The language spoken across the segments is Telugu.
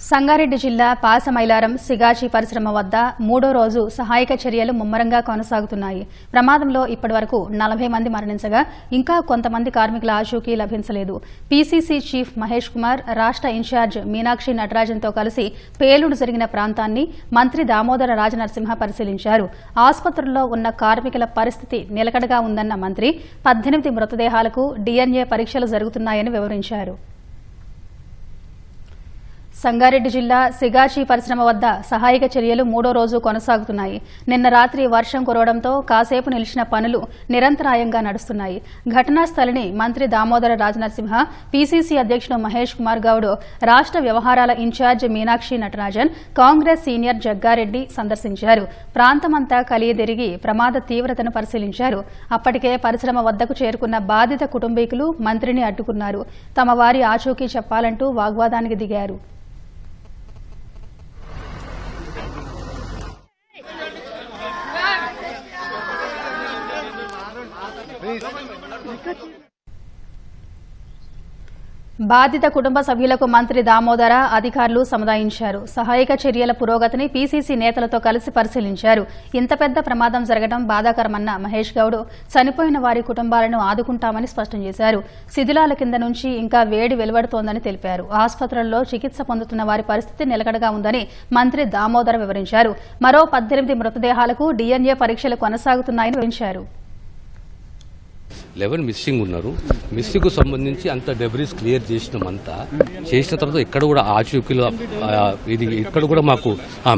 సంగారెడ్డి జిల్లా పాసమైలారం సిగాచి పరిశ్రమ వద్ద మూడో రోజు సహాయక చర్యలు ముమ్మరంగా కొనసాగుతున్నాయి. ప్రమాదంలో ఇప్పటివరకు 40 మంది మరణించగా ఇంకా కొంతమంది కార్మికుల ఆచూకీ లభించలేదు. పీసీసీ చీఫ్ మహేష్ కుమార్, రాష్ట్ర ఇన్ఛార్జ్ మీనాక్షి నటరాజన్తో కలిసి పేలుడు జరిగిన ప్రాంతాన్ని మంత్రి దామోదర రాజనరసింహ పరిశీలించారు. ఆసుపత్రుల్లో ఉన్న కార్మికుల పరిస్థితి నిలకడగా ఉందన్న మంత్రి 18 మృతదేహాలకు DNA పరీక్షలు జరుగుతున్నాయని వివరించారు. సంగారెడ్డి జిల్లా సిగాచి పరిశ్రమ వద్ద సహాయక చర్యలు మూడో రోజు కొనసాగుతున్నాయి. నిన్న రాత్రి వర్షం కురవడంతో కాసేపు నిలిచిన పనులు నిరంతరాయంగా నడుస్తున్నాయి. ఘటనా స్థలిని మంత్రి దామోదర రాజనరసింహ, పీసీసీ అధ్యక్షుడు మహేష్ కుమార్ గౌడ్, రాష్ట్ర వ్యవహారాల ఇన్ఛార్జ్ మీనాక్షి నటరాజన్, కాంగ్రెస్ సీనియర్ జగ్గారెడ్డి సందర్శించారు. ప్రాంతమంతా కలియదిరిగి ప్రమాద తీవ్రతను పరిశీలించారు. అప్పటికే పరిశ్రమ వద్దకు చేరుకున్న బాధిత కుటుంబీకులు మంత్రిని అడ్డుకున్నారు. తమ వారి ఆచూకీ చెప్పాలంటూ వాగ్వాదానికి దిగారు. బాధిత కుటుంబ సభ్యులకు మంత్రి దామోదర అధికారులు సముదాయించారు. సహాయక చర్యల పురోగతిని పీసీసీ నేతలతో కలిసి పరిశీలించారు. ఇంత పెద్ద ప్రమాదం జరగడం బాధాకరమన్న మహేష్ గౌడ్ చనిపోయిన వారి కుటుంబాలను ఆదుకుంటామని స్పష్టం చేశారు. శిథిలాల కింద నుంచి ఇంకా వేడి వెలువడుతోందని తెలిపారు. ఆసుపత్రుల్లో చికిత్స పొందుతున్న వారి పరిస్థితి నిలకడగా ఉందని మంత్రి దామోదర వివరించారు. మరో 18 మృతదేహాలకు DNA పరీక్షలు కొనసాగుతున్నాయని వివరించారు. 11 మిస్సింగ్ ఉన్నారు. మిస్సింగ్ సంబంధించి అంత డెబ్రీస్ క్లియర్ చేసిన తర్వాత ఇక్కడ కూడా ఆచూకీలు ఇది ఇక్కడ కూడా మాకు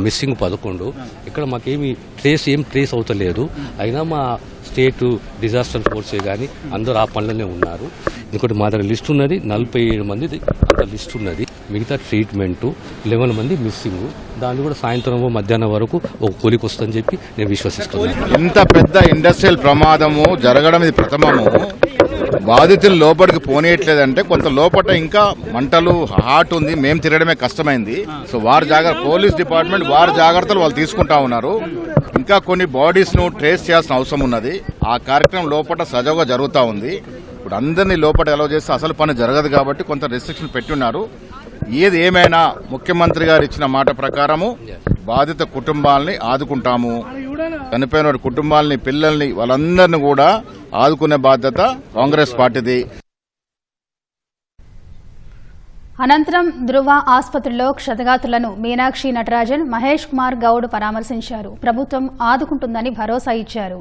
మిస్సింగ్ 11. ఇక్కడ మాకేమి ట్రేస్ అవుతలేదు. అయినా మా స్టేట్ డిజాస్టర్ ఫోర్సే కానీ అందరూ ఆ పనులనే ఉన్నారు. ఇంకోటి మా దగ్గర లిస్ట్ ఉన్నది, 47 మంది అంత లిస్ట్ ఉన్నది. మిగతా ట్రీట్మెంట్ 11 మంది మిస్సింగ్. దాన్ని కూడా సాయంత్రం మధ్యాహ్నం వరకు ఒక కూలికి వస్తుందని చెప్పి నేను విశ్వసిస్తున్నాను. ఇంత పెద్ద ఇండస్ట్రియల్ ప్రమాదము జరగడం ఇది ప్రథమము. బాధితులు లోపలికి పోనీయట్లేదంటే కొంత లోపల ఇంకా మంటలు హాట్ ఉంది, మేము తిరగడమే కష్టమైంది. సో పోలీస్ డిపార్ట్మెంట్ వారి జాగ్రత్తలు వాళ్ళు తీసుకుంటా ఉన్నారు. ఇంకా కొన్ని బాడీస్ ను ట్రేస్ చేయాల్సిన అవసరం ఉన్నది. ఆ కార్యక్రమం లోపల సజావుగా జరుగుతూ ఉంది. ఇప్పుడు అందరినీ లోపల అలౌ చేస్తే అసలు పని జరగదు కాబట్టి కొంత రెస్ట్రిక్షన్ పెట్టి ఉన్నారు. ఏది ఏమైనా ముఖ్యమంత్రి గారు ఇచ్చిన మాట ప్రకారము బాధిత కుటుంబాలని ఆదుకుంటాము. చనిపోయిన వారి కుటుంబాలని, పిల్లల్ని, వాళ్ళందరినీ కూడా ఆదుకునే బాధ్యత కాంగ్రెస్ పార్టీది. అనంతరం ధృవ ఆసుపత్రిలో క్షతగాత్రులను మీనాక్షి నటరాజన్, మహేష్ కుమార్ గౌడ్ పరామర్శించారు. ప్రభుత్వం ఆదుకుంటుందని భరోసా ఇచ్చారు.